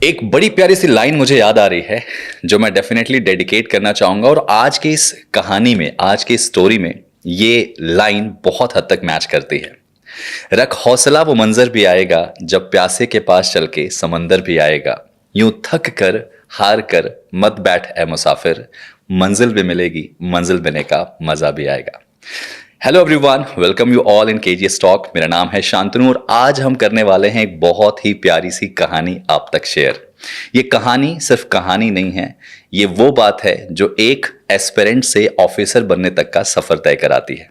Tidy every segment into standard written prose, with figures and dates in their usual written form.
एक बड़ी प्यारी सी लाइन मुझे याद आ रही है जो मैं डेफिनेटली डेडिकेट करना चाहूंगा और आज की इस कहानी में, आज की स्टोरी में ये लाइन बहुत हद तक मैच करती है। रख हौसला, वो मंजर भी आएगा जब प्यासे के पास चल के समंदर भी आएगा। यूं थक कर हार कर मत बैठ ए मुसाफिर, मंजिल भी मिलेगी, मंजिल मिलने का मजा भी आएगा। Hello everyone, welcome you all in KGS talk. मेरा नाम है शांतनु और आज हम करने वाले हैं एक बहुत ही प्यारी सी कहानी आप तक शेयर। ये कहानी सिर्फ कहानी नहीं है, ये वो बात है जो एक एस्पिरेंट से ऑफिसर बनने तक का सफर तय कराती है।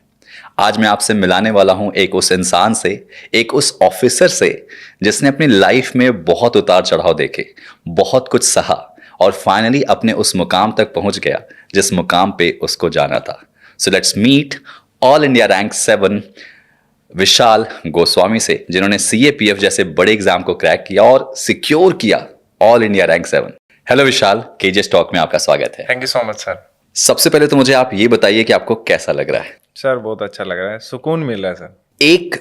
आज मैं आपसे मिलाने वाला हूं एक उस इंसान से, एक उस ऑफिसर से जिसने अपनी लाइफ में बहुत उतार चढ़ाव देखे, बहुत कुछ सहा और फाइनली अपने उस मुकाम तक पहुंच गया जिस मुकाम पे उसको जाना था। So let's meet all India rank 7 Vishal Goswami से, जिन्होंने CAPF जैसे बड़े एग्जाम को क्रैक किया और सिक्योर किया ऑल इंडिया रैंक 7। हेलो विशाल, केजीएस टॉक में आपका स्वागत है। Thank you so much sir. सबसे पहले तो मुझे आप ये बताइए कि आपको कैसा लग रहा है? सर बहुत अच्छा लग रहा है, सुकून मिल रहा है सर। एक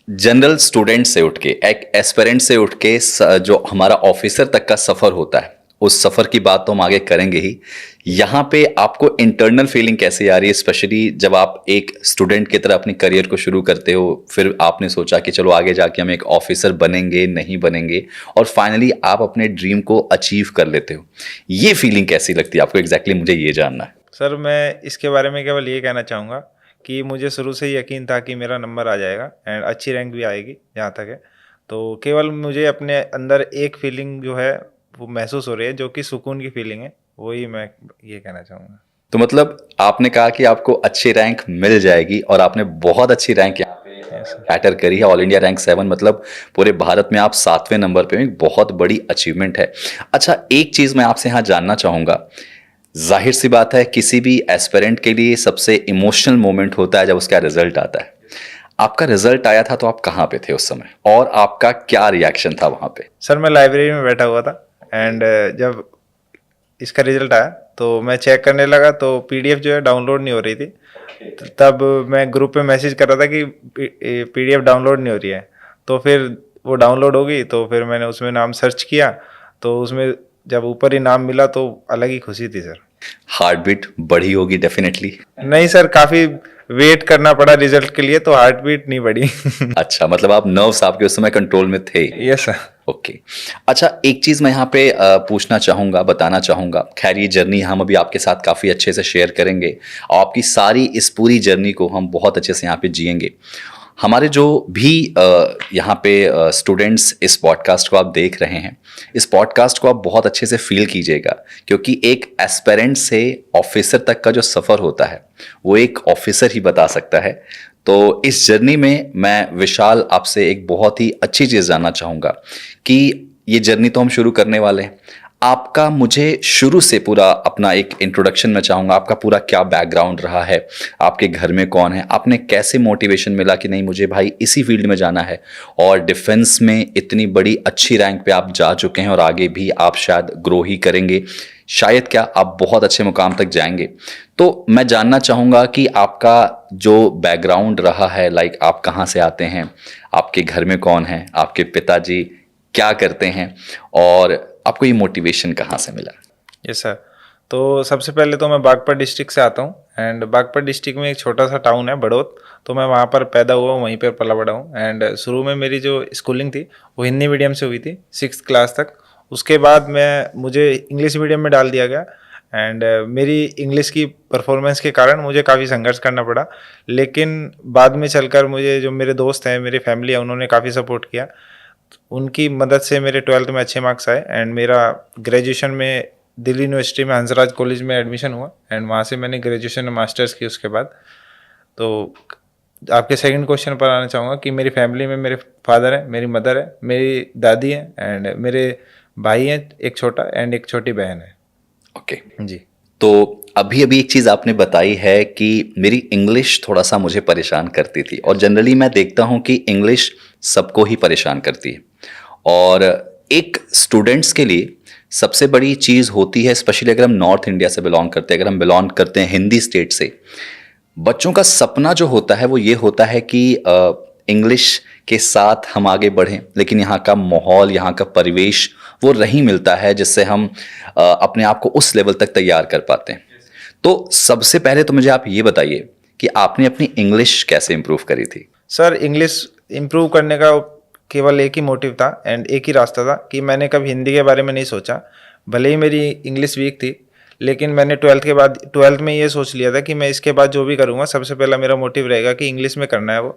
जनरल स्टूडेंट से उठ के, एक एस्पिरेंट से उठ के जो हमारा ऑफिसर तक का सफर होता है, उस सफर की बात तो हम आगे करेंगे ही। यहाँ पे आपको इंटरनल फीलिंग कैसी आ रही है, स्पेशली जब आप एक स्टूडेंट की तरह अपनी करियर को शुरू करते हो, फिर आपने सोचा कि चलो आगे जाके हम एक ऑफिसर बनेंगे, नहीं बनेंगे, और फाइनली आप अपने ड्रीम को अचीव कर लेते हो। ये फीलिंग कैसी लगती है आपको एग्जैक्टली? मुझे ये जानना है। सर मैं इसके बारे में केवल ये कहना चाहूँगा कि मुझे शुरू से ही यकीन था कि मेरा नंबर आ जाएगा एंड अच्छी रैंक भी आएगी जहाँ तक है। तो केवल मुझे अपने अंदर एक फीलिंग जो है वो महसूस हो रही है, जो कि सुकून की फीलिंग है, वही मैं ये कहना चाहूँगा। तो मतलब आपने कहा कि आपको अच्छी रैंक मिल जाएगी और आपने बहुत अच्छी रैंक यहाँ पे कैटर करी है, ऑल इंडिया रैंक 7, मतलब पूरे भारत में आप 7वें नंबर पे, एक बहुत बड़ी अचीवमेंट है। अच्छा, एक चीज मैं आपसे यहाँ जानना चाहूंगा। जाहिर सी बात है किसी भी एस्पिरेंट के लिए सबसे इमोशनल मोमेंट होता है जब उसका रिजल्ट आता है। आपका रिजल्ट आया था तो आप कहाँ पे थे उस समय और आपका क्या रिएक्शन था वहां पे? सर मैं लाइब्रेरी में बैठा हुआ था एंड जब इसका रिजल्ट आया तो मैं चेक करने लगा तो PDF जो है डाउनलोड नहीं हो रही थी। तब मैं ग्रुप पे मैसेज कर रहा था कि PDF डाउनलोड नहीं हो रही है। तो फिर वो डाउनलोड हो गई, तो फिर मैंने उसमें नाम सर्च किया तो उसमें जब ऊपर ही नाम मिला तो अलग ही खुशी थी सर। हार्ट बीट बढ़ी होगी डेफिनेटली? नहीं सर, काफ़ी वेट करना पड़ा रिजल्ट के लिए, तो हार्ट बीट नहीं बढ़ी। अच्छा, मतलब आप नर्व्स आपके उस समय कंट्रोल में थे? Yes sir. ओके। अच्छा, एक चीज मैं यहाँ पे पूछना चाहूंगा, बताना चाहूंगा। खैर ये जर्नी हम अभी आपके साथ काफी अच्छे से शेयर करेंगे और आपकी सारी इस पूरी जर्नी को हम बहुत अच्छे से यहाँ पे जिएंगे। हमारे जो भी यहाँ पे स्टूडेंट्स इस पॉडकास्ट को आप देख रहे हैं, इस पॉडकास्ट को आप बहुत अच्छे से फील कीजिएगा, क्योंकि एक एस्पिरेंट से ऑफिसर तक का जो सफ़र होता है वो एक ऑफिसर ही बता सकता है। तो इस जर्नी में मैं विशाल आपसे एक बहुत ही अच्छी चीज़ जानना चाहूँगा कि ये जर्नी तो हम शुरू करने वाले हैं। आपका मुझे शुरू से पूरा अपना एक इंट्रोडक्शन मैं चाहूँगा। आपका पूरा क्या बैकग्राउंड रहा है, आपके घर में कौन है, आपने कैसे मोटिवेशन मिला कि नहीं मुझे भाई इसी फील्ड में जाना है, और डिफेंस में इतनी बड़ी अच्छी रैंक पे आप जा चुके हैं और आगे भी आप शायद ग्रो ही करेंगे, शायद क्या आप बहुत अच्छे मुकाम तक जाएंगे। तो मैं जानना चाहूँगा कि आपका जो बैकग्राउंड रहा है, लाइक आप कहाँ से आते हैं, आपके घर में कौन है, आपके पिताजी क्या करते हैं, और आपको ये मोटिवेशन कहाँ से मिला? Yes sir. तो सबसे पहले तो मैं बागपत डिस्ट्रिक्ट से आता हूँ एंड बागपत डिस्ट्रिक्ट में एक छोटा सा टाउन है बड़ौत, तो मैं वहाँ पर पैदा हुआ हूँ, वहीं पर पला बड़ा हूँ। एंड शुरू में मेरी जो स्कूलिंग थी वो हिंदी मीडियम से हुई थी 6th क्लास तक। उसके बाद मुझे इंग्लिश मीडियम में डाल दिया गया एंड मेरी इंग्लिश की परफॉर्मेंस के कारण मुझे काफ़ी संघर्ष करना पड़ा, लेकिन बाद में चलकर मुझे जो मेरे दोस्त हैं, मेरी फैमिली है, उन्होंने काफ़ी सपोर्ट किया। उनकी मदद से मेरे 12th में अच्छे मार्क्स आए एंड मेरा ग्रेजुएशन में दिल्ली यूनिवर्सिटी में हंसराज कॉलेज में एडमिशन हुआ एंड वहाँ से मैंने ग्रेजुएशन में मास्टर्स की उसके बाद। तो आपके सेकंड क्वेश्चन पर आना चाहूँगा कि मेरी फैमिली में मेरे फादर है, मेरी मदर है, मेरी दादी है एंड मेरे भाई हैं, एक छोटा एंड एक छोटी बहन है। ओके जी। तो अभी एक चीज़ आपने बताई है कि मेरी इंग्लिश थोड़ा सा मुझे परेशान करती थी, और जनरली मैं देखता हूँ कि इंग्लिश सबको ही परेशान करती है, और एक स्टूडेंट्स के लिए सबसे बड़ी चीज़ होती है, स्पेशली अगर हम नॉर्थ इंडिया से बिलोंग करते हैं, अगर हम बिलोंग करते हैं हिंदी स्टेट से, बच्चों का सपना जो होता है वो ये होता है कि इंग्लिश के साथ हम आगे बढ़ें, लेकिन यहाँ का माहौल, यहाँ का परिवेश वो नहीं मिलता है जिससे हम अपने आप को उस लेवल तक तैयार कर पाते हैं। तो सबसे पहले तो मुझे आप ये बताइए कि आपने अपनी इंग्लिश कैसे इंप्रूव करी थी? सर इंग्लिश इम्प्रूव करने का केवल एक ही मोटिव था एंड एक ही रास्ता था कि मैंने कभी हिंदी के बारे में नहीं सोचा। भले ही मेरी इंग्लिश वीक थी, लेकिन मैंने ट्वेल्थ में ये सोच लिया था कि मैं इसके बाद जो भी करूँगा सबसे पहला मेरा मोटिव रहेगा कि इंग्लिश में करना है वो।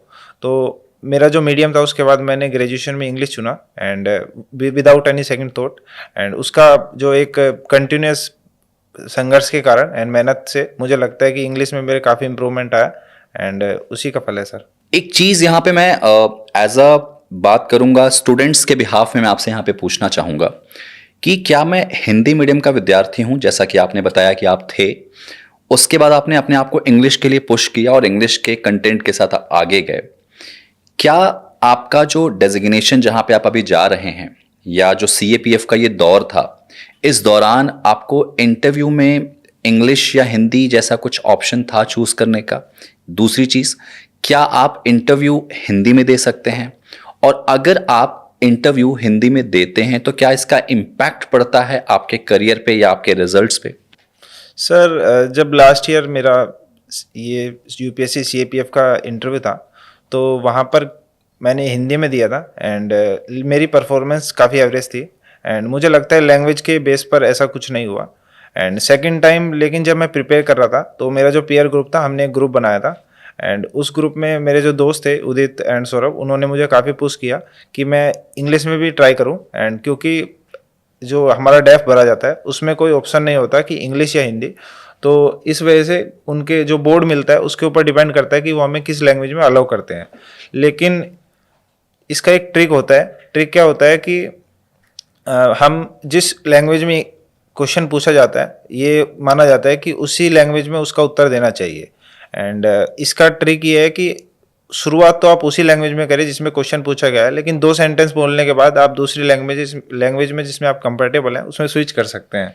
तो मेरा जो मीडियम था उसके बाद मैंने ग्रेजुएशन में इंग्लिश चुना and without any second thought, and उसका जो एक कंटिन्यूस संघर्ष के कारण एंड मेहनत से मुझे लगता है कि इंग्लिश में मेरे काफ़ी इंप्रूवमेंट आया एंड उसी का फल है सर। एक चीज यहाँ पे मैं एज अ बात करूंगा स्टूडेंट्स के बिहाफ में, मैं आपसे यहाँ पे पूछना चाहूंगा कि क्या मैं हिंदी मीडियम का विद्यार्थी हूँ, जैसा कि आपने बताया कि आप थे, उसके बाद आपने अपने आप को इंग्लिश के लिए पुश किया और इंग्लिश के कंटेंट के साथ आगे गए। क्या आपका जो डेजिग्नेशन जहाँ पे आप अभी जा रहे हैं या जो CAPF का ये दौर था, इस दौरान आपको इंटरव्यू में इंग्लिश या हिंदी जैसा कुछ ऑप्शन था चूज करने का? दूसरी चीज, क्या आप इंटरव्यू हिंदी में दे सकते हैं? और अगर आप इंटरव्यू हिंदी में देते हैं तो क्या इसका इम्पैक्ट पड़ता है आपके करियर पे या आपके रिजल्ट्स पे? सर जब लास्ट ईयर मेरा ये UPSC CAPF का इंटरव्यू था तो वहाँ पर मैंने हिंदी में दिया था एंड मेरी परफॉर्मेंस काफ़ी एवरेज थी एंड मुझे लगता है लैंग्वेज के बेस पर ऐसा कुछ नहीं हुआ। एंड सेकंड टाइम लेकिन जब मैं प्रिपेयर कर रहा था तो मेरा जो पीयर ग्रुप था, हमने एक ग्रुप बनाया था एंड उस ग्रुप में मेरे जो दोस्त थे उदित एंड सौरभ, उन्होंने मुझे काफ़ी पुश किया कि मैं इंग्लिश में भी ट्राई करूं एंड क्योंकि जो हमारा डेफ भरा जाता है उसमें कोई ऑप्शन नहीं होता कि इंग्लिश या हिंदी, तो इस वजह से उनके जो बोर्ड मिलता है उसके ऊपर डिपेंड करता है कि वो हमें किस लैंग्वेज में अलाउ करते हैं। लेकिन इसका एक ट्रिक होता है। ट्रिक क्या होता है कि हम जिस लैंग्वेज में क्वेश्चन पूछा जाता है ये माना जाता है कि उसी लैंग्वेज में उसका उत्तर देना चाहिए एंड इसका ट्रिक ये है कि शुरुआत तो आप उसी लैंग्वेज में करें जिसमें क्वेश्चन पूछा गया है, लेकिन 2 सेंटेंस बोलने के बाद आप दूसरी लैंग्वेज में जिसमें आप कंफर्टेबल हैं उसमें स्विच कर सकते हैं।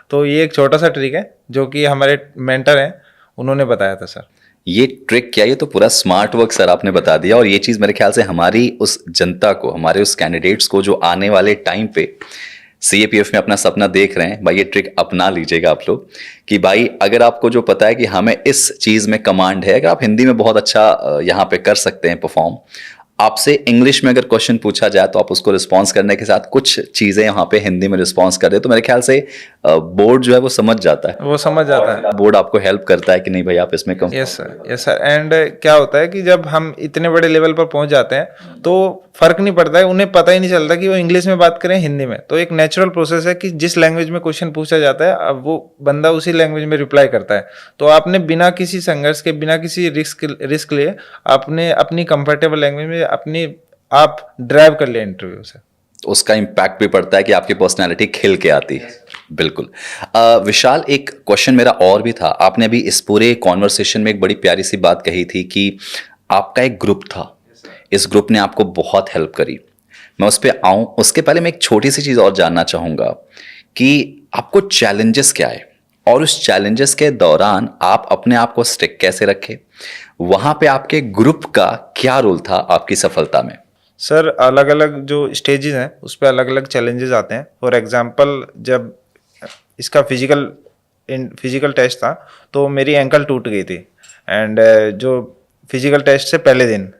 तो ये एक छोटा सा ट्रिक है जो कि हमारे मेंटर हैं उन्होंने बताया था सर। ये ट्रिक क्या, ये तो पूरा स्मार्ट वर्क सर आपने बता दिया। और ये चीज़ मेरे ख्याल से हमारी उस जनता को, हमारे उस कैंडिडेट्स को जो आने वाले टाइम पे CAPF में अपना सपना देख रहे हैं, भाई ये ट्रिक अपना लीजिएगा आप लोग कि भाई अगर आपको जो पता है कि हमें इस चीज़ में कमांड है, अगर आप हिंदी में बहुत अच्छा यहाँ पे कर सकते हैं परफॉर्म, आपसे इंग्लिश में अगर क्वेश्चन पूछा जाए तो आप उसको रिस्पॉन्स करने के साथ कुछ चीज़ें यहाँ पे हिंदी में रिस्पॉन्स कर दे, तो मेरे ख्याल से बोर्ड जो है वो समझ जाता है, वो समझ जाता है। बोर्ड आपको हेल्प करता है कि नहीं भाई आप इसमें कम। यस सर एंड क्या होता है कि जब हम इतने बड़े लेवल पर पहुंच जाते हैं तो फर्क नहीं पड़ता है, उन्हें पता ही नहीं चलता कि वो इंग्लिश में बात करें हिंदी में। तो एक नेचुरल प्रोसेस है कि जिस लैंग्वेज में क्वेश्चन पूछा जाता है अब वो बंदा उसी लैंग्वेज में रिप्लाई करता है। तो आपने बिना किसी संघर्ष के, बिना किसी रिस्क लिए आपने अपनी कंफर्टेबल लैंग्वेज में अपनी आप ड्राइव कर लिया इंटरव्यू से, उसका इम्पैक्ट भी पड़ता है कि आपकी पर्सनालिटी खिल के आती है। बिल्कुल। विशाल, एक क्वेश्चन मेरा और भी था। आपने अभी इस पूरे कॉन्वर्सेशन में एक बड़ी प्यारी सी बात कही थी कि आपका एक ग्रुप था, इस ग्रुप ने आपको बहुत हेल्प करी। मैं उस पर आऊँ उसके पहले मैं एक छोटी सी चीज़ और जानना चाहूँगा कि आपको चैलेंजेस क्या है और उस चैलेंजेस के दौरान आप अपने आप को स्टिक कैसे रखे, वहाँ पे आपके ग्रुप का क्या रोल था आपकी सफलता में? सर अलग अलग जो स्टेजेस हैं उस पर अलग अलग चैलेंजेस आते हैं। फॉर एग्जांपल जब इसका फिजिकल टेस्ट था तो मेरी एंकल टूट गई थी एंड जो फिजिकल टेस्ट से पहले दिन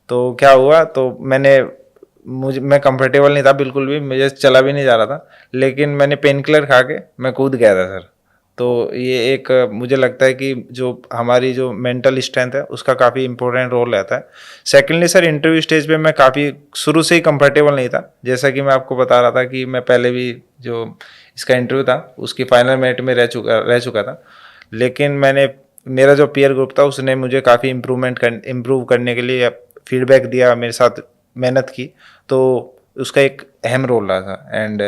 तो क्या हुआ, तो मैं कंफर्टेबल नहीं था बिल्कुल भी, मुझे चला भी नहीं जा रहा था, लेकिन मैंने पेन किलर खा के मैं कूद गया था सर। तो ये एक मुझे लगता है कि जो हमारी जो मेंटल स्ट्रेंथ है उसका काफ़ी इंपॉर्टेंट रोल रहता है। सेकेंडली सर इंटरव्यू स्टेज पे मैं काफ़ी शुरू से ही कंफर्टेबल नहीं था, जैसा कि मैं आपको बता रहा था कि मैं पहले भी जो इसका इंटरव्यू था उसकी फाइनल मिनट में रह चुका था, लेकिन मेरा जो पीयर ग्रुप था उसने मुझे काफ़ी इम्प्रूव करने के लिए फीडबैक दिया, मेरे साथ मेहनत की, तो उसका एक अहम रोल रहा था। एंड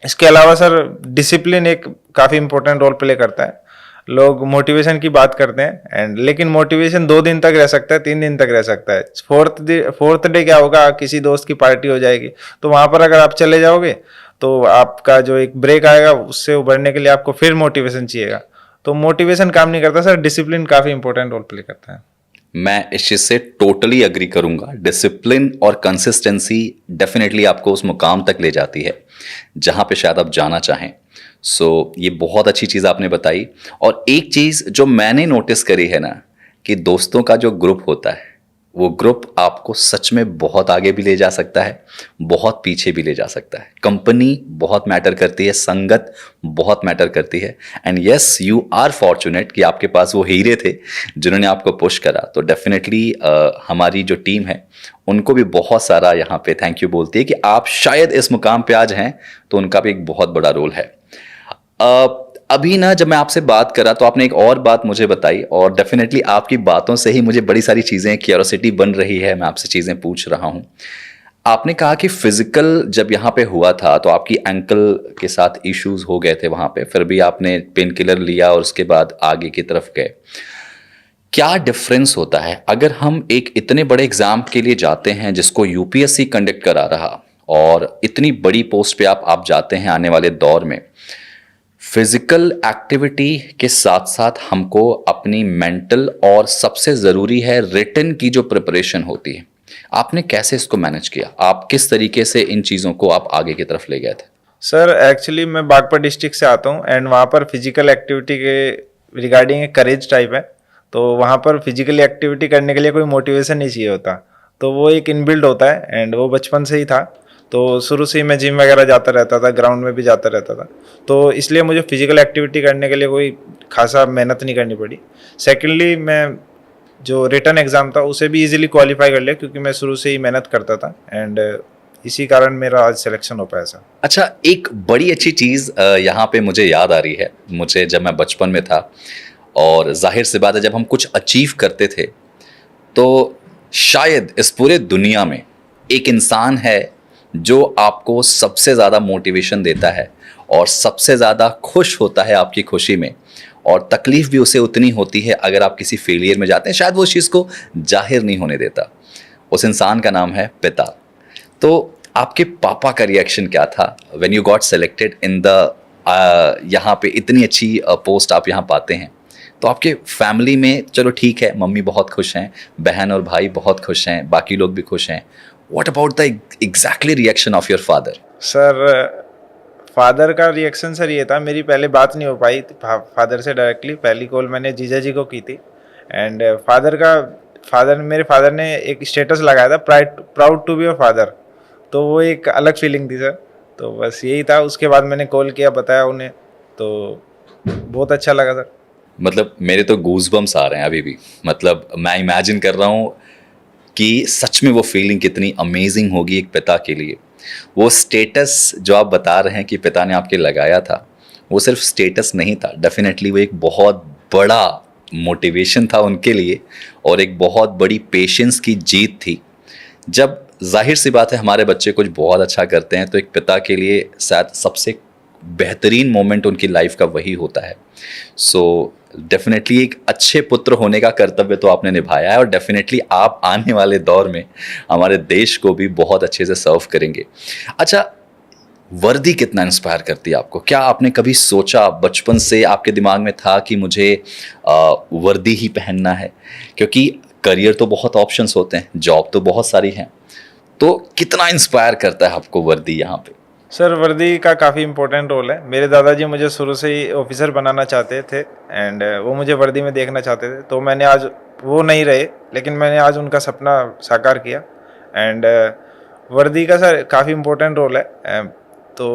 इसके अलावा सर डिसिप्लिन एक काफ़ी इंपॉर्टेंट रोल प्ले करता है। लोग मोटिवेशन की बात करते हैं लेकिन मोटिवेशन 2 दिन तक रह सकता है, 3 दिन तक रह सकता है। फोर्थ डे क्या होगा, किसी दोस्त की पार्टी हो जाएगी, तो वहाँ पर अगर आप चले जाओगे तो आपका जो एक ब्रेक आएगा उससे उभरने के लिए आपको फिर मोटिवेशन चाहिएगा। तो मोटिवेशन काम नहीं करता सर, डिसिप्लिन काफ़ी इंपॉर्टेंट रोल प्ले करता है। मैं इस चीज़ से टोटली एग्री करूंगा। डिसिप्लिन और कंसिस्टेंसी डेफिनेटली आपको उस मुकाम तक ले जाती है जहां पे शायद आप जाना चाहें। सो ये बहुत अच्छी चीज़ आपने बताई। और एक चीज़ जो मैंने नोटिस करी है ना, कि दोस्तों का जो ग्रुप होता है, वो ग्रुप आपको सच में बहुत आगे भी ले जा सकता है, बहुत पीछे भी ले जा सकता है। कंपनी बहुत मैटर करती है, संगत बहुत मैटर करती है। And yes, you are fortunate कि आपके पास वो हीरे थे जिन्होंने आपको पुश करा। तो डेफिनेटली हमारी जो टीम है उनको भी बहुत सारा यहाँ पे थैंक यू बोलती है कि आप शायद इस मुकाम पे आज हैं, तो उनका भी एक बहुत बड़ा रोल है। अभी ना जब मैं आपसे बात करा तो आपने एक और बात मुझे बताई, और डेफिनेटली आपकी बातों से ही मुझे बड़ी सारी चीज़ें, क्यूरियोसिटी बन रही है, मैं आपसे चीज़ें पूछ रहा हूँ। आपने कहा कि फिजिकल जब यहाँ पे हुआ था तो आपकी एंकल के साथ इश्यूज हो गए थे वहाँ पे, फिर भी आपने पेन किलर लिया और उसके बाद आगे की तरफ गए। क्या डिफरेंस होता है अगर हम एक इतने बड़े एग्जाम के लिए जाते हैं जिसको यूपीएससी कंडक्ट करा रहा, और इतनी बड़ी पोस्ट पे आप जाते हैं आने वाले दौर में, फिजिकल एक्टिविटी के साथ साथ हमको अपनी मेंटल और सबसे ज़रूरी है रिटन की जो प्रिपरेशन होती है, आपने कैसे इसको मैनेज किया? आप किस तरीके से इन चीज़ों को आप आगे की तरफ ले गए थे? सर एक्चुअली मैं बागपत डिस्ट्रिक्ट से आता हूँ एंड वहाँ पर फिजिकल एक्टिविटी के रिगार्डिंग एक करेज टाइप है। तो वहाँ पर फिजिकल एक्टिविटी करने के लिए कोई मोटिवेशन नहीं चाहिए होता, तो वो एक इनबिल्ड होता है एंड वो बचपन से ही था। तो शुरू से ही मैं जिम वगैरह जाता रहता था, ग्राउंड में भी जाता रहता था, तो इसलिए मुझे फिजिकल एक्टिविटी करने के लिए कोई खासा मेहनत नहीं करनी पड़ी। सेकेंडली, मैं जो रिटर्न एग्ज़ाम था उसे भी इजीली क्वालिफाई कर लिया क्योंकि मैं शुरू से ही मेहनत करता था एंड इसी कारण मेरा आज सिलेक्शन हो पाया सर। अच्छा, एक बड़ी अच्छी चीज़ यहाँ पे मुझे याद आ रही है, मुझे जब मैं बचपन में था, और जाहिर सी बात है जब हम कुछ अचीव करते थे तो शायद इस पूरे दुनिया में एक इंसान है जो आपको सबसे ज़्यादा मोटिवेशन देता है और सबसे ज़्यादा खुश होता है आपकी खुशी में, और तकलीफ़ भी उसे उतनी होती है अगर आप किसी फेलियर में जाते हैं, शायद वो उस चीज़ को जाहिर नहीं होने देता। उस इंसान का नाम है पिता। तो आपके पापा का रिएक्शन क्या था when you got selected in the, यहाँ पे इतनी अच्छी पोस्ट आप यहाँ पाते हैं, तो आपके फैमिली में, चलो ठीक है, मम्मी बहुत खुश हैं, बहन और भाई बहुत खुश हैं, बाकी लोग भी खुश हैं, what about the exactly reaction of your father? Sir father का रिएक्शन सर ये था, मेरी पहले बात नहीं हो पाई फादर से डायरेक्टली, पहली कॉल मैंने जीजा जी को की थी एंड मेरे फादर ने एक स्टेटस लगाया था, proud to be your father, तो वो एक अलग फीलिंग थी सर। तो बस यही था, उसके बाद मैंने कॉल किया, बताया उन्हें, तो बहुत अच्छा लगा सर। मतलब मेरे तो गूज़बम्स आ रहे हैं अभी भी। मतलब मैं इमेजिन कर रहा हूँ कि सच में वो फीलिंग कितनी अमेजिंग होगी एक पिता के लिए। वो स्टेटस जो आप बता रहे हैं कि पिता ने आपके लगाया था, वो सिर्फ स्टेटस नहीं था, डेफिनेटली वो एक बहुत बड़ा मोटिवेशन था उनके लिए, और एक बहुत बड़ी पेशेंस की जीत थी। जब जाहिर सी बात है हमारे बच्चे कुछ बहुत अच्छा करते हैं तो एक पिता के लिए शायद सबसे बेहतरीन मोमेंट उनकी लाइफ का वही होता है। सो डेफिनेटली एक अच्छे पुत्र होने का कर्तव्य तो आपने निभाया है, और डेफिनेटली आप आने वाले दौर में हमारे देश को भी बहुत अच्छे से सर्व करेंगे। अच्छा, वर्दी कितना इंस्पायर करती है आपको? क्या आपने कभी सोचा, बचपन से आपके दिमाग में था कि मुझे वर्दी ही पहनना है? क्योंकि करियर तो बहुत ऑप्शंस होते हैं, जॉब तो बहुत सारी हैं, तो कितना इंस्पायर करता है आपको वर्दी यहाँ पे? सर वर्दी का काफ़ी इंपॉर्टेंट रोल है। मेरे दादाजी मुझे शुरू से ही ऑफिसर बनाना चाहते थे एंड वो मुझे वर्दी में देखना चाहते थे, तो मैंने आज, वो नहीं रहे लेकिन मैंने आज उनका सपना साकार किया एंड वर्दी का सर काफ़ी इंपॉर्टेंट रोल है। तो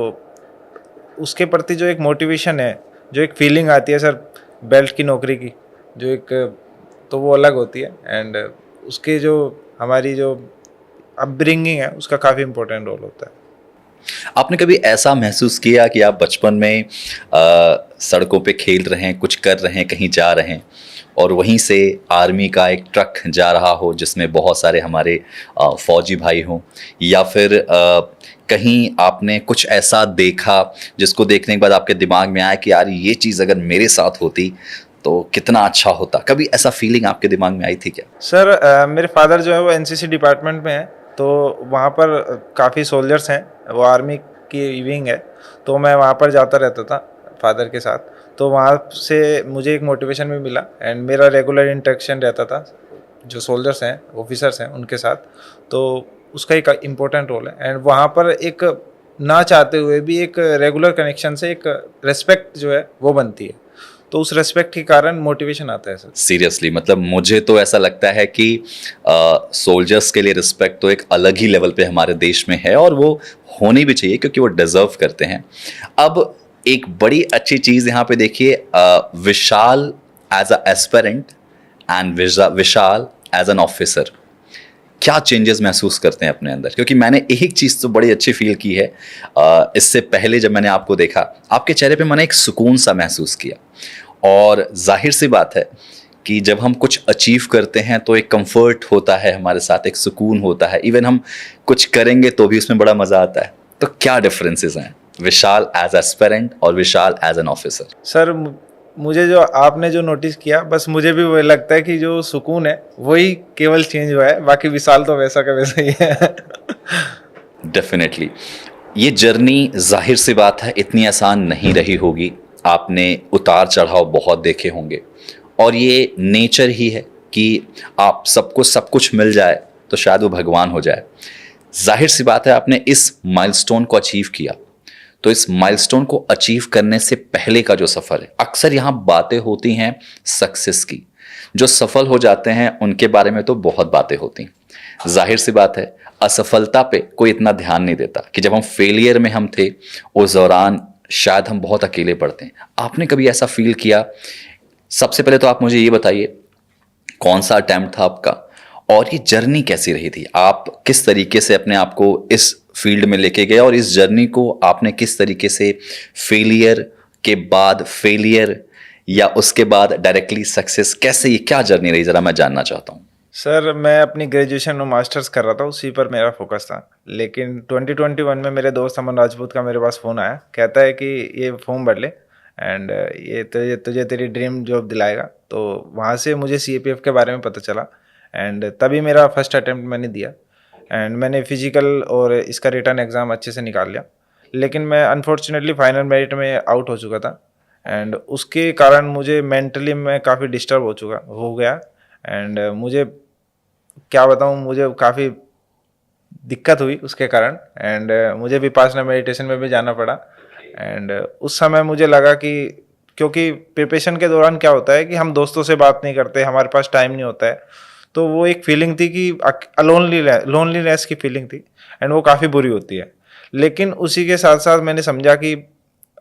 उसके प्रति जो एक मोटिवेशन है, जो एक फीलिंग आती है सर बेल्ट की नौकरी की, जो एक, तो वो अलग होती है एंड उसके जो हमारी जो अपब्रिंगिंग है उसका काफ़ी इंपॉर्टेंट रोल होता है। आपने कभी ऐसा महसूस किया कि आप बचपन में सड़कों पे खेल रहे हैं, कुछ कर रहे हैं, कहीं जा रहे हैं, और वहीं से आर्मी का एक ट्रक जा रहा हो जिसमें बहुत सारे हमारे फौजी भाई हों, या फिर कहीं आपने कुछ ऐसा देखा जिसको देखने के बाद आपके दिमाग में आया कि यार ये चीज़ अगर मेरे साथ होती तो कितना अच्छा होता? कभी ऐसा फीलिंग आपके दिमाग में आई थी क्या? सर मेरे फादर जो है वो एनसीसी डिपार्टमेंट में है, तो वहाँ पर काफ़ी सोल्जर्स हैं, वो आर्मी की विंग है, तो मैं वहाँ पर जाता रहता था फादर के साथ। तो वहाँ से मुझे एक मोटिवेशन भी मिला एंड मेरा रेगुलर इंटरेक्शन रहता था जो सोल्जर्स हैं, ऑफिसर्स हैं, उनके साथ, तो उसका एक इम्पोर्टेंट रोल है। एंड वहाँ पर एक ना चाहते हुए भी एक रेगुलर कनेक्शन से एक रेस्पेक्ट जो है वो बनती है, तो उस रेस्पेक्ट के कारण मोटिवेशन आता है सर। सीरियसली मतलब मुझे तो ऐसा लगता है कि सोल्जर्स के लिए रिस्पेक्ट तो एक अलग ही लेवल पे हमारे देश में है और वो होनी भी चाहिए क्योंकि वो डिजर्व करते हैं। अब एक बड़ी अच्छी चीज़ यहाँ पे देखिए, Vishal as a aspirant and Vishal as an officer, क्या चेंजेस महसूस करते हैं अपने अंदर? क्योंकि मैंने एक चीज़ तो बड़ी अच्छी फील की है, इससे पहले जब मैंने आपको देखा आपके चेहरे पे मैंने एक सुकून सा महसूस किया। और जाहिर सी बात है कि जब हम कुछ अचीव करते हैं तो एक कंफर्ट होता है हमारे साथ, एक सुकून होता है, इवन हम कुछ करेंगे तो भी उसमें बड़ा मज़ा आता है। तो क्या डिफरेंसेस हैं विशाल एज एस्पिरेंट और विशाल एज एन ऑफिसर? सर मुझे जो आपने जो नोटिस किया, बस मुझे भी वही लगता है कि जो सुकून है वही केवल चेंज हुआ है, बाकी विशाल तो वैसा का वैसा ही है। डेफिनेटली ये जर्नी जाहिर सी बात है इतनी आसान नहीं रही होगी, आपने उतार चढ़ाव बहुत देखे होंगे और ये नेचर ही है कि आप सबको सब कुछ मिल जाए तो शायद वो भगवान हो जाए। जाहिर सी बात है आपने इस माइलस्टोन को अचीव किया, तो इस माइलस्टोन को अचीव करने से पहले का जो सफ़र है, अक्सर यहाँ बातें होती हैं सक्सेस की, जो सफल हो जाते हैं उनके बारे में तो बहुत बातें होती हैं। जाहिर सी बात है असफलता पे कोई इतना ध्यान नहीं देता कि जब हम फेलियर में हम थे उस दौरान शायद हम बहुत अकेले पड़ते हैं। आपने कभी ऐसा फील किया? सबसे पहले तो आप मुझे ये बताइए कौन सा अटेम्प्ट था आपका और ये जर्नी कैसी रही थी? आप किस तरीके से अपने आप को इस फील्ड में लेके गए और इस जर्नी को आपने किस तरीके से फेलियर के बाद फेलियर या उसके बाद डायरेक्टली सक्सेस, कैसे ये क्या जर्नी रही जरा मैं जानना चाहता हूँ। सर मैं अपनी ग्रेजुएशन और मास्टर्स कर रहा था, उसी पर मेरा फोकस था। लेकिन 2021 में मेरे दोस्त अमन राजपूत का मेरे पास फ़ोन आया, कहता है कि ये फॉर्म भर ले एंड ये तुझे तेरी ड्रीम जॉब दिलाएगा। तो वहाँ से मुझे CAPF के बारे में पता चला एंड तभी मेरा फर्स्ट अटेम्प्ट मैंने दिया एंड मैंने फिजिकल और इसका रिटर्न एग्ज़ाम अच्छे से निकाल लिया। लेकिन मैं अनफॉर्चुनेटली फाइनल मेरिट में आउट हो चुका था एंड उसके कारण मुझे मेंटली मैं काफ़ी डिस्टर्ब हो गया एंड मुझे क्या बताऊँ, मुझे काफ़ी दिक्कत हुई उसके कारण एंड मुझे विपासना मेडिटेशन में भी जाना पड़ा। एंड उस समय मुझे लगा कि क्योंकि प्रिपरेशन के दौरान क्या होता है कि हम दोस्तों से बात नहीं करते, हमारे पास टाइम नहीं होता है, तो वो एक फीलिंग थी कि लोनलीनेस की फीलिंग थी एंड वो काफ़ी बुरी होती है। लेकिन उसी के साथ साथ मैंने समझा कि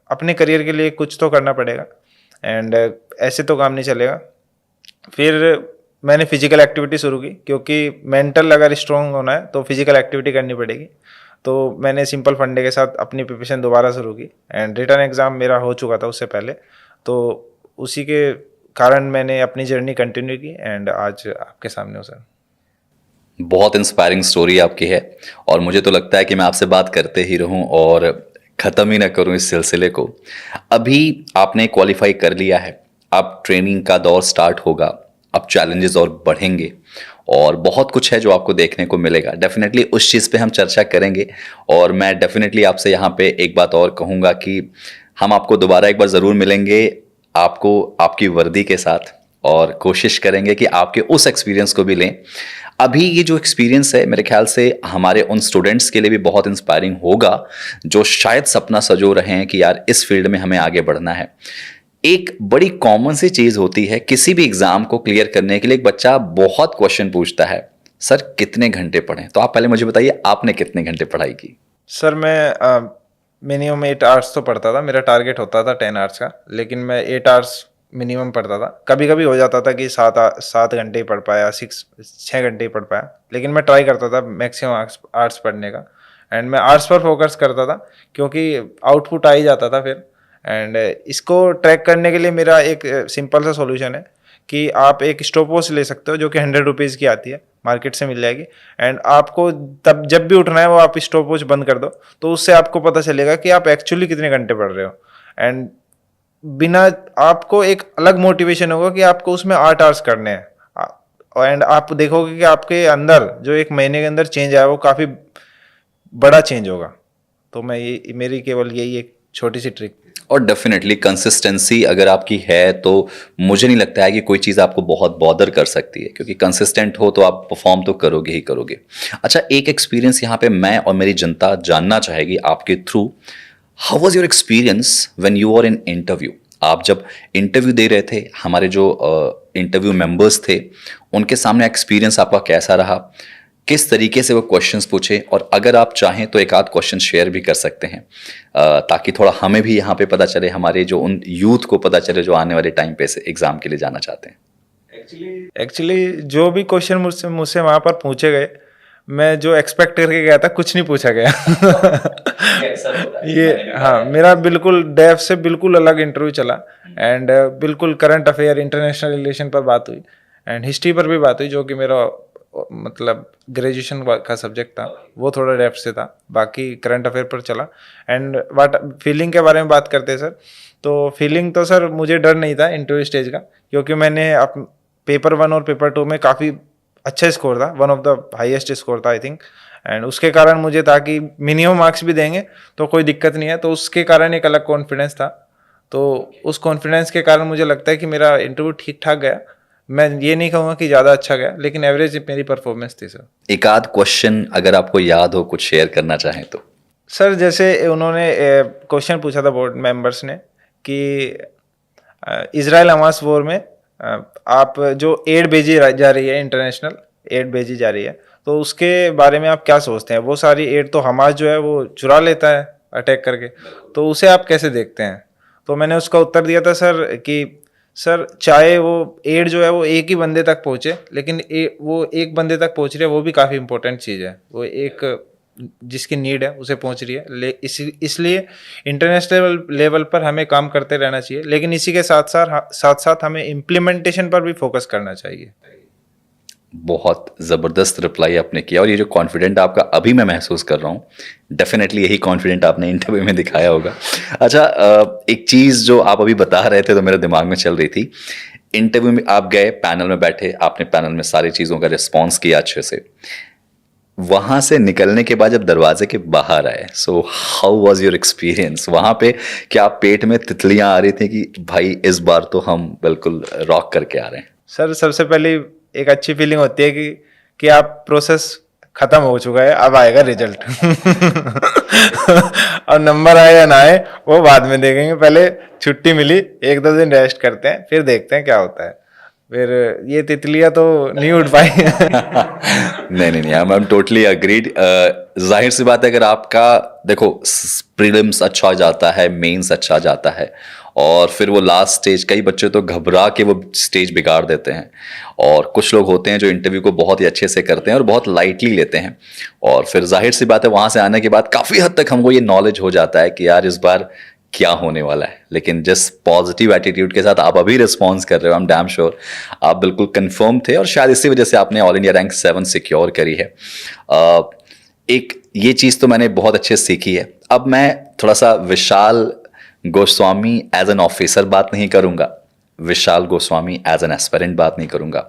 अपने करियर के लिए कुछ तो करना पड़ेगा एंड ऐसे तो काम नहीं चलेगा। फिर मैंने फिजिकल एक्टिविटी शुरू की क्योंकि मेंटल अगर स्ट्रॉन्ग होना है तो फिजिकल एक्टिविटी करनी पड़ेगी। तो मैंने सिंपल फंडे के साथ अपनी प्रिपरेशन दोबारा शुरू की एंड रिटर्न एग्ज़ाम मेरा हो चुका था उससे पहले, तो उसी के कारण मैंने अपनी जर्नी कंटिन्यू की एंड आज आपके सामने हूँ सर। बहुत इंस्पायरिंग स्टोरी आपकी है और मुझे तो लगता है कि मैं आपसे बात करते ही रहूं और ख़त्म ही ना करूं इस सिलसिले को। अभी आपने क्वालिफाई कर लिया है, अब ट्रेनिंग का दौर स्टार्ट होगा, अब चैलेंजेस और बढ़ेंगे और बहुत कुछ है जो आपको देखने को मिलेगा। डेफिनेटली उस चीज़ पे हम चर्चा करेंगे और मैं डेफिनेटली आपसे यहाँ पे एक बात और कहूँगा कि हम आपको दोबारा एक बार ज़रूर मिलेंगे, आपको आपकी वर्दी के साथ, और कोशिश करेंगे कि आपके उस एक्सपीरियंस को भी लें। अभी ये जो एक्सपीरियंस है मेरे ख्याल से हमारे उन स्टूडेंट्स के लिए भी बहुत इंस्पायरिंग होगा जो शायद सपना सजो रहे हैं कि यार इस फील्ड में हमें आगे बढ़ना है। एक बड़ी कॉमन सी चीज़ होती है किसी भी एग्ज़ाम को क्लियर करने के लिए, एक बच्चा बहुत क्वेश्चन पूछता है, सर कितने घंटे पढ़ें? तो आप पहले मुझे बताइए आपने कितने घंटे पढ़ाई की? सर मैं मिनिमम 8 आवर्स तो पढ़ता था, मेरा टारगेट होता था 10 आवर्स का, लेकिन मैं 8 आवर्स मिनिमम पढ़ता था। कभी कभी हो जाता था कि 7 घंटे ही पढ़ पाया, 6 घंटे ही पढ़ पाया, लेकिन मैं ट्राई करता था मैक्सिमम आवर्स पढ़ने का एंड मैं आवर्स पर फोकस करता था क्योंकि आउटपुट आ ही जाता था फिर। एंड इसको ट्रैक करने के लिए मेरा एक सिंपल सा सॉल्यूशन है कि आप एक स्टॉप वॉच ले सकते हो जो कि 100 रुपीज़ की आती है, मार्केट से मिल जाएगी एंड आपको तब जब भी उठना है वो आप स्टॉप वॉच बंद कर दो, तो उससे आपको पता चलेगा कि आप एक्चुअली कितने घंटे पढ़ रहे हो एंड बिना आपको एक अलग मोटिवेशन होगा कि आपको उसमें 8 आवर्स करने हैं एंड आप देखोगे कि आपके अंदर जो एक महीने के अंदर चेंज आया वो काफ़ी बड़ा चेंज होगा। तो मैं ये मेरी केवल यही एक छोटी सी ट्रिक। और डेफिनेटली कंसिस्टेंसी अगर आपकी है तो मुझे नहीं लगता है कि कोई चीज़ आपको बहुत बॉदर कर सकती है, क्योंकि कंसिस्टेंट हो तो आप परफॉर्म तो करोगे ही करोगे। अच्छा, एक एक्सपीरियंस यहाँ पे मैं और मेरी जनता जानना चाहेगी आपके थ्रू। How was your experience when you are in interview? आप जब इंटरव्यू दे रहे थे, हमारे जो इंटरव्यू मेंबर्स थे उनके सामने एक्सपीरियंस आपका कैसा रहा? किस तरीके से वो क्वेश्चंस पूछे? और अगर आप चाहें तो एक आध क्वेश्चन शेयर भी कर सकते हैं, ताकि थोड़ा हमें भी यहाँ पे पता चले, हमारे जो उन यूथ को पता चले जो आने वाले टाइम पे से एग्जाम के लिए जाना चाहते हैं। एक्चुअली जो भी क्वेश्चन मुझसे मुझसे वहाँ पर पूछे गए, मैं जो एक्सपेक्ट करके गया था कुछ नहीं पूछा गया। ये हाँ, मेरा बिल्कुल डेफ से बिल्कुल अलग इंटरव्यू चला। एंड बिल्कुल करंट अफेयर, इंटरनेशनल रिलेशन पर बात हुई एंड हिस्ट्री पर भी बात हुई, जो कि मेरा मतलब ग्रेजुएशन का सब्जेक्ट था, वो थोड़ा डेप्थ से था। बाकी करंट अफेयर पर चला। एंड वाट फीलिंग के बारे में बात करते हैं सर, तो फीलिंग तो सर मुझे डर नहीं था इंटरव्यू स्टेज का, क्योंकि मैंने पेपर 1 और पेपर 2 में काफ़ी अच्छा स्कोर था, one of the highest score था आई थिंक। एंड उसके कारण मुझे था कि मिनिमम मार्क्स भी देंगे तो कोई दिक्कत नहीं है, तो उसके कारण एक अलग कॉन्फिडेंस था। तो उस कॉन्फिडेंस के कारण मुझे लगता है कि मेरा इंटरव्यू ठीक ठाक गया। मैं ये नहीं कहूँगा कि ज़्यादा अच्छा गया, लेकिन एवरेज मेरी परफॉर्मेंस थी सर। एक आध क्वेश्चन अगर आपको याद हो कुछ शेयर करना चाहें तो। सर जैसे उन्होंने क्वेश्चन पूछा था बोर्ड मेंबर्स ने कि इजराइल हमास वॉर में आप जो एड भेजी जा रही है, इंटरनेशनल एड भेजी जा रही है, तो उसके बारे में आप क्या सोचते हैं? वो सारी एड तो हमास जो है वो चुरा लेता है अटैक करके, तो उसे आप कैसे देखते हैं? तो मैंने उसका उत्तर दिया था सर कि सर चाहे वो एड जो है वो एक ही बंदे तक पहुँचे, लेकिन वो एक बंदे तक पहुँच रही है वो भी काफ़ी इंपॉर्टेंट चीज़ है। वो एक जिसकी नीड है उसे पहुंच रही है, इसलिए इंटरनेशनल लेवल पर हमें काम करते रहना चाहिए, लेकिन इसी के साथ साथ हमें इम्प्लीमेंटेशन पर भी फोकस करना चाहिए। बहुत ज़बरदस्त रिप्लाई आपने किया, और ये जो कॉन्फिडेंट आपका अभी मैं महसूस कर रहा हूँ, डेफिनेटली यही कॉन्फिडेंट आपने इंटरव्यू में दिखाया होगा। अच्छा, एक चीज़ जो आप अभी बता रहे थे तो मेरे दिमाग में चल रही थी। इंटरव्यू में आप गए, पैनल में बैठे, आपने पैनल में सारी चीज़ों का रिस्पॉन्स किया अच्छे से, वहां से निकलने के बाद जब दरवाजे के बाहर आए, so how was your experience? वहां पे क्या पेट में तितलियां आ रही थी कि भाई इस बार तो हम बिल्कुल रॉक करके आ रहे हैं? सर सबसे पहले एक अच्छी फीलिंग होती है कि आप प्रोसेस खत्म हो चुका है, अब आएगा रिजल्ट। और नंबर आए या ना आए वो बाद में देखेंगे, पहले छुट्टी मिली, 1-2 दिन रेस्ट करते हैं, फिर देखते हैं क्या होता है। फिर ये तितलियां तो नहीं उड़ पाई। नहीं, आई एम टोटली अग्रीड। जाहिर सी बात है, अगर आपका देखो प्रीलिम्स अच्छा जाता है, मेंस अच्छा जाता है, और फिर वो लास्ट स्टेज, कई बच्चे तो घबरा के वो स्टेज बिगाड़ देते हैं, और कुछ लोग होते हैं जो इंटरव्यू को बहुत ही अच्छे से करते हैं और बहुत लाइटली लेते हैं, और फिर जाहिर सी बात है वहाँ से आने के बाद काफ़ी हद तक हमको ये नॉलेज हो जाता है कि यार इस बार क्या होने वाला है। लेकिन जिस पॉजिटिव एटीट्यूड के साथ आप अभी रिस्पॉन्स कर रहे हो, आई एम डैम श्योर आप बिल्कुल कंफर्म थे, और शायद इसी वजह से आपने ऑल इंडिया रैंक 7 सिक्योर करी है। एक ये चीज़ तो मैंने बहुत अच्छे से सीखी है। अब मैं थोड़ा सा विशाल गोस्वामी एज एन ऑफिसर बात नहीं करूँगा, विशाल गोस्वामी एज एन एस्पिरेंट बात नहीं करूँगा।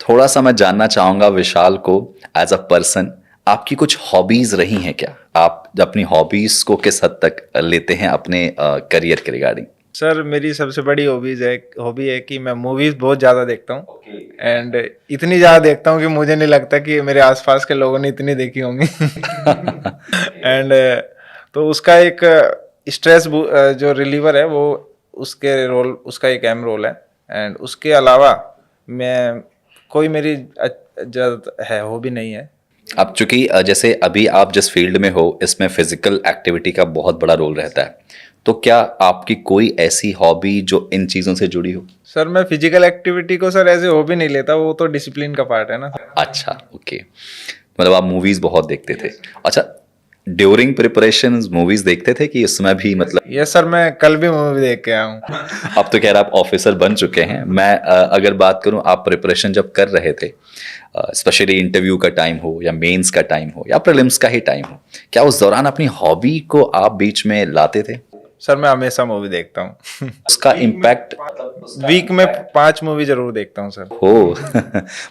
थोड़ा सा मैं जानना चाहूँगा विशाल को एज अ पर्सन, आपकी कुछ हॉबीज रही हैं क्या? आप अपनी हॉबीज को किस हद तक लेते हैं अपने करियर के रिगार्डिंग? सर मेरी सबसे बड़ी हॉबी है कि मैं मूवीज बहुत ज़्यादा देखता हूँ। एंड इतनी ज़्यादा देखता हूँ कि मुझे नहीं लगता कि मेरे आसपास के लोगों ने इतनी देखी होंगी। एंड तो उसका एक स्ट्रेस जो रिलीवर है वो उसका एक अहम रोल है। एंड उसके अलावा मैं कोई मेरी ज़्यादा है हॉबी नहीं है। अब चूंकि जैसे अभी आप जिस फील्ड में हो इसमें फिजिकल एक्टिविटी का बहुत बड़ा रोल रहता है, तो क्या आपकी कोई ऐसी हॉबी जो इन चीज़ों से जुड़ी हो? सर मैं फिजिकल एक्टिविटी को सर ऐसे हॉबी नहीं लेता, वो तो डिसिप्लिन का पार्ट है ना। अच्छा, ओके, मतलब आप मूवीज बहुत देखते थे। अच्छा, ड्यूरिंग प्रिपरेशन मूवीज देखते थे कि इसमें भी मतलब? यस सर, मैं कल भी मूवी देख के आया हूँ। अब तो खैर आप ऑफिसर बन चुके हैं। मैं अगर बात करूं, आप प्रिपरेशन जब कर रहे थे, स्पेशली इंटरव्यू का टाइम हो या मेंस का टाइम हो या प्रीलिम्स का ही टाइम हो, क्या उस दौरान अपनी हॉबी को आप बीच में लाते थे? सर मैं हमेशा मूवी देखता हूँ। उसका इम्पैक्ट? वीक में 5 मूवी जरूर देखता हूँ सर। हो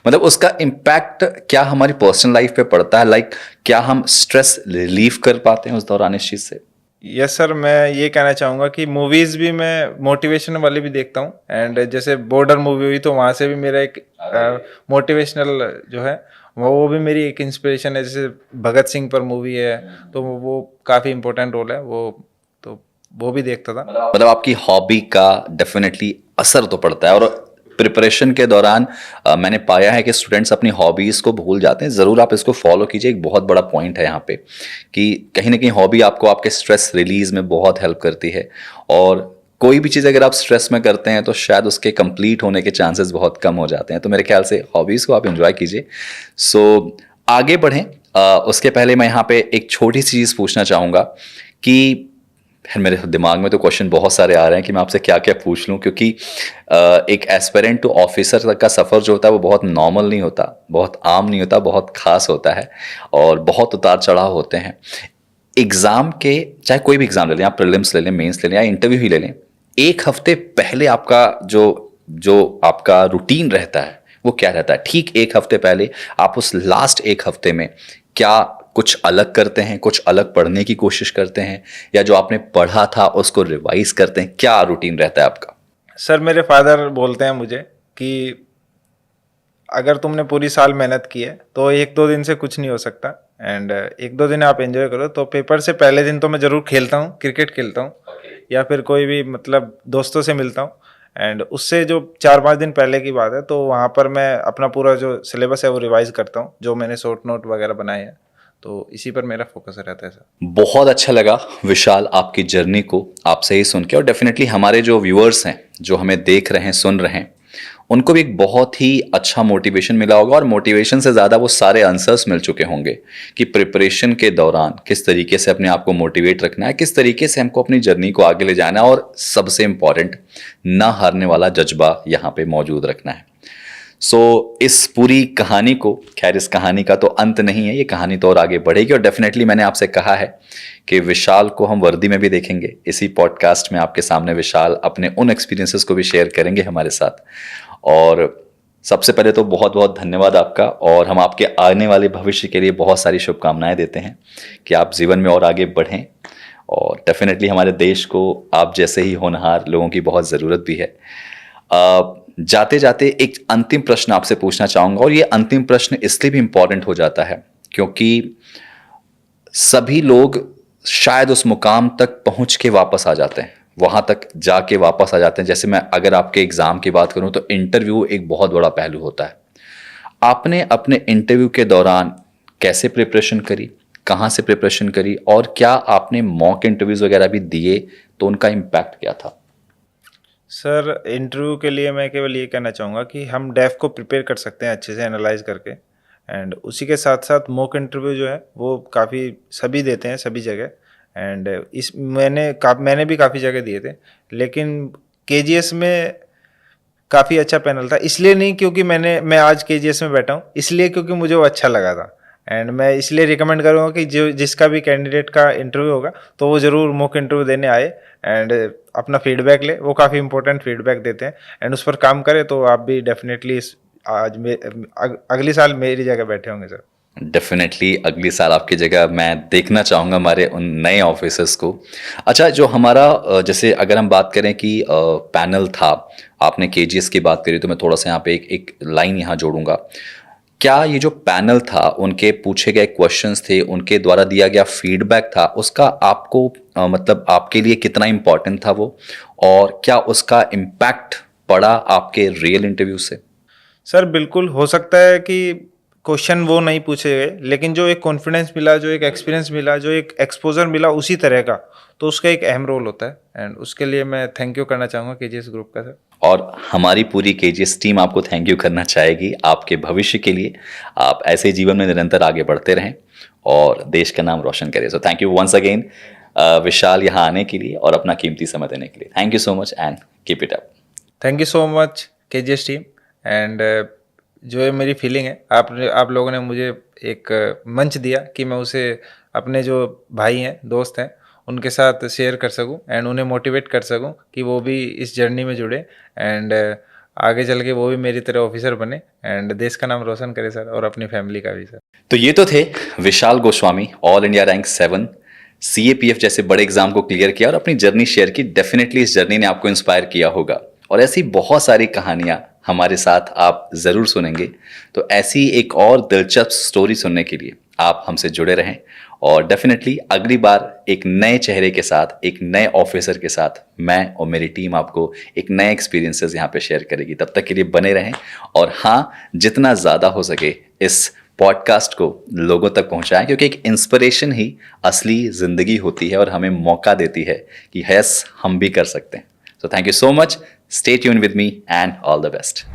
मतलब उसका इम्पैक्ट क्या हमारी पर्सनल लाइफ पे पड़ता है? लाइक क्या हम स्ट्रेस रिलीव कर पाते हैं उस दौरान इस चीज से? यस सर, मैं ये कहना चाहूँगा कि मूवीज़ भी मैं मोटिवेशन वाली भी देखता हूँ, एंड जैसे बॉर्डर मूवी हुई तो वहाँ से भी मेरा एक मोटिवेशनल जो है वो भी मेरी एक इंस्पिरेशन है। जैसे भगत सिंह पर मूवी है, तो वो काफ़ी इम्पोर्टेंट रोल है वो, तो वो भी देखता था। मतलब आपकी हॉबी का डेफिनेटली असर तो पड़ता है। और प्रिपरेशन के दौरान मैंने पाया है कि स्टूडेंट्स अपनी हॉबीज़ को भूल जाते हैं। ज़रूर आप इसको फॉलो कीजिए, एक बहुत बड़ा पॉइंट है यहाँ पे कि कहीं ना कहीं हॉबी आपको आपके स्ट्रेस रिलीज में बहुत हेल्प करती है। और कोई भी चीज़ अगर आप स्ट्रेस में करते हैं तो शायद उसके कंप्लीट होने के चांसेस बहुत कम हो जाते हैं। तो मेरे ख्याल से हॉबीज़ को आप इंजॉय कीजिए। सो आगे बढ़ें, उसके पहले मैं यहाँ पे एक छोटी सी चीज़ पूछना चाहूँगा कि फिर मेरे दिमाग में तो क्वेश्चन बहुत सारे आ रहे हैं कि मैं आपसे क्या क्या पूछ लूं, क्योंकि एक एस्पिरेंट टू ऑफिसर तक का सफ़र जो होता है वो बहुत नॉर्मल नहीं होता, बहुत आम नहीं होता, बहुत खास होता है और बहुत उतार चढ़ाव होते हैं। एग्ज़ाम के, चाहे कोई भी एग्ज़ाम ले लें, आप प्रीलिम्स ले लें, मेंस ले लें या इंटरव्यू ही ले लें, एक हफ्ते पहले आपका जो जो आपका रूटीन रहता है वो क्या रहता है? ठीक एक हफ्ते पहले आप उस लास्ट एक हफ्ते में क्या कुछ अलग करते हैं, कुछ अलग पढ़ने की कोशिश करते हैं, या जो आपने पढ़ा था उसको रिवाइज करते हैं? क्या रूटीन रहता है आपका? सर मेरे फादर बोलते हैं मुझे कि अगर तुमने पूरी साल मेहनत की है तो एक दो दिन से कुछ नहीं हो सकता, एंड एक दो दिन आप एंजॉय करो। तो पेपर से पहले दिन तो मैं ज़रूर खेलता हूँ, क्रिकेट खेलता हूँ या फिर कोई भी मतलब दोस्तों से मिलता हूँ, एंड उससे जो 4-5 दिन पहले की बात है तो वहाँ पर मैं अपना पूरा जो सिलेबस है वो रिवाइज करता हूँ, जो मैंने शॉर्ट नोट वगैरह बनाए हैं। तो इसी पर मेरा फोकस रहता है सर। बहुत अच्छा लगा विशाल आपकी जर्नी को आपसे ही सुन के, और डेफिनेटली हमारे जो व्यूअर्स हैं, जो हमें देख रहे हैं, सुन रहे हैं, उनको भी एक बहुत ही अच्छा मोटिवेशन मिला होगा। और मोटिवेशन से ज़्यादा वो सारे आंसर्स मिल चुके होंगे कि प्रिपरेशन के दौरान किस तरीके से अपने आप को मोटिवेट रखना है, किस तरीके से हमको अपनी जर्नी को आगे ले जाना है, और सबसे इम्पॉर्टेंट, ना हारने वाला जज्बा यहाँ पे मौजूद रखना है। सो इस पूरी कहानी को, खैर इस कहानी का तो अंत नहीं है, ये कहानी तो और आगे बढ़ेगी। और डेफिनेटली मैंने आपसे कहा है कि विशाल को हम वर्दी में भी देखेंगे। इसी पॉडकास्ट में आपके सामने विशाल अपने उन एक्सपीरियंसेस को भी शेयर करेंगे हमारे साथ। और सबसे पहले तो बहुत बहुत धन्यवाद आपका, और हम आपके आने वाले भविष्य के लिए बहुत सारी शुभकामनाएं देते हैं कि आप जीवन में और आगे बढ़ें। और डेफिनेटली हमारे देश को आप जैसे ही होनहार लोगों की बहुत ज़रूरत भी है। जाते जाते एक अंतिम प्रश्न आपसे पूछना चाहूँगा, और ये अंतिम प्रश्न इसलिए भी इम्पॉर्टेंट हो जाता है क्योंकि सभी लोग शायद उस मुकाम तक पहुँच के वापस आ जाते हैं, वहाँ तक जाके वापस आ जाते हैं। जैसे मैं अगर आपके एग्ज़ाम की बात करूँ तो इंटरव्यू एक बहुत बड़ा पहलू होता है। आपने अपने इंटरव्यू के दौरान कैसे प्रिपरेशन करी, कहाँ से प्रिपरेशन करी, और क्या आपने मॉक इंटरव्यूज़ वगैरह भी दिए, तो उनका इम्पैक्ट क्या था? सर इंटरव्यू के लिए मैं केवल ये कहना चाहूँगा कि हम डेफ को प्रिपेयर कर सकते हैं अच्छे से एनालाइज करके, एंड उसी के साथ साथ मॉक इंटरव्यू जो है वो काफ़ी सभी देते हैं सभी जगह, एंड इस मैंने भी काफ़ी जगह दिए थे, लेकिन केजीएस में काफ़ी अच्छा पैनल था। इसलिए नहीं क्योंकि मैं आज केजीएस में बैठा हूँ, इसलिए क्योंकि मुझे वो अच्छा लगा था, एंड मैं इसलिए रिकमेंड करूँगा कि जो जिसका भी कैंडिडेट का इंटरव्यू होगा तो वो ज़रूर मॉक इंटरव्यू देने आए एंड अपना फीडबैक ले। वो काफ़ी इंपॉर्टेंट फीडबैक देते हैं, एंड उस पर काम करे तो आप भी डेफिनेटली अगली साल मेरी जगह बैठे होंगे सर। डेफिनेटली अगली साल आपकी जगह मैं देखना चाहूँगा हमारे उन नए ऑफिसर्स को। अच्छा, जो हमारा जैसे अगर हम बात करें कि पैनल था, आपने केजीएस की बात करी, तो मैं थोड़ा सा यहाँ पे एक लाइन यहाँ जोड़ूंगा। क्या ये जो पैनल था, उनके पूछे गए क्वेश्चंस थे, उनके द्वारा दिया गया फीडबैक था, उसका आपको मतलब आपके लिए कितना इम्पोर्टेंट था वो, और क्या उसका इम्पैक्ट पड़ा आपके रियल इंटरव्यू से? सर बिल्कुल हो सकता है कि क्वेश्चन वो नहीं पूछे गए, लेकिन जो एक कॉन्फिडेंस मिला, जो एक एक्सपीरियंस मिला, जो एक एक्सपोजर मिला उसी तरह का, तो उसका एक अहम रोल होता है, एंड उसके लिए मैं थैंक यू करना चाहूँगा केजीएस ग्रुप का सर। और हमारी पूरी केजीएस टीम आपको थैंक यू करना चाहेगी आपके भविष्य के लिए। आप ऐसे जीवन में निरंतर आगे बढ़ते रहें और देश का नाम रोशन करें। So thank you once again Vishal, यहाँ आने के लिए और अपना कीमती समय देने के लिए। Thank you so much and keep it up. Thank you so much KGS team, and जो है मेरी फीलिंग है, आप लोगों ने मुझे एक मंच दिया कि मैं उसे अपने जो भाई हैं, दोस्त हैं, उनके साथ शेयर कर सकूं एंड उन्हें मोटिवेट कर सकूं कि वो भी इस जर्नी में जुड़े, एंड आगे चल के वो भी मेरी तरह ऑफिसर बने एंड देश का नाम रोशन करे सर, और अपनी फैमिली का भी सर। तो ये तो थे Vishal Goswami, all India rank 7 CAPF जैसे बड़े एग्जाम को क्लियर किया और अपनी जर्नी शेयर की। डेफिनेटली इस जर्नी ने आपको इंस्पायर किया होगा और ऐसी बहुत सारी कहानियां हमारे साथ आप ज़रूर सुनेंगे। तो ऐसी एक और दिलचस्प स्टोरी सुनने के लिए आप हमसे जुड़े रहें और डेफिनेटली अगली बार एक नए चेहरे के साथ, एक नए ऑफिसर के साथ मैं और मेरी टीम आपको एक नए एक्सपीरियंसेस यहाँ पे शेयर करेगी। तब तक के लिए बने रहें और हाँ, जितना ज़्यादा हो सके इस पॉडकास्ट को लोगों तक पहुंचाएं, क्योंकि एक इंस्पिरेशन ही असली ज़िंदगी होती है और हमें मौका देती है कि यस, हम भी कर सकते हैं। सो thank you so much, stay tune with me and all the best.